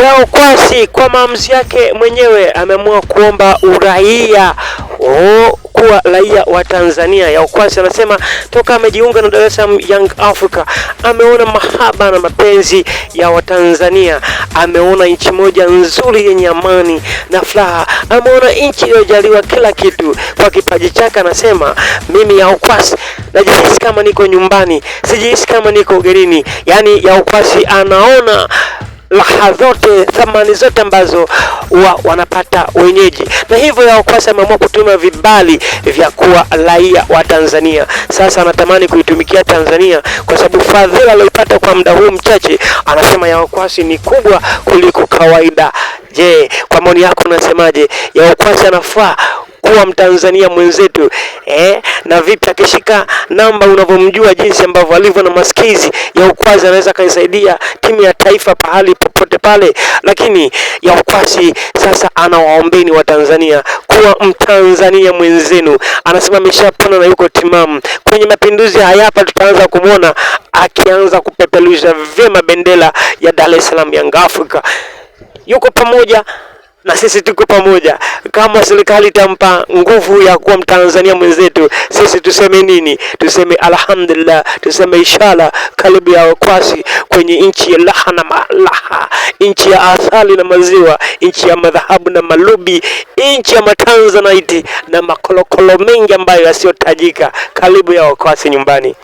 Yao Kwasi kwa maamuzi yake mwenyewe ameamua kuomba uraia kuwa raia wa Tanzania. Yao Kwasi anasema toka amejiunga na Dar es Salaam Young Africa ameona mahaba na mapenzi ya Watanzania, ameona nchi moja nzuri yenye amani na furaha, ameona nchi iliyojaliwa kila kitu. Kwa kipaji chake anasema, mimi Yao Kwasi najihisi kama niko nyumbani, sijihisi kama niko ugenini. Yani Yao Kwasi anaona raha zote, thamani zote ambazo wanapata wenyeji, na hivyo Yao Kwasi ameamua kutuma vibali vya kuwa raia wa Tanzania. Sasa anatamani kuitumikia Tanzania kwa sababu fadhila aliyopata kwa muda huu mchache, anasema Yao Kwasi ni kubwa kuliko kawaida. Je, kwa maoni yako unasemaje? Yao Kwasi anafaa kuwa Mtanzania mwenzetu na vipi akishika namba unavyomjua jinsi ambavyo alivyo na maskizi? Yao Kwasi anaweza kaisaidia timu ya taifa pahali popote pale. Lakini Yao Kwasi sasa anawaombeni wa Tanzania kuwa Mtanzania mwenzenu. Anasema ameshapona na yuko timamu. Kwenye mapinduzi haya hapa tutaanza kumuona akianza kupeperusha vyema bendera ya Dar es Salaam Young Africa. Yuko pamoja na sisi, tuko pamoja. Kama serikali itampa nguvu ya kuwa Mtanzania mwenzetu, sisi tuseme nini? Tuseme alhamdulillah, tuseme inshallah. Karibu Yao Kwasi kwenye nchi ya raha na malaha, nchi ya asali na maziwa, nchi ya madhahabu na malubi, nchi ya matanzanite na makolokolo mengi ambayo yasiyotajika. Karibu Yao Kwasi nyumbani.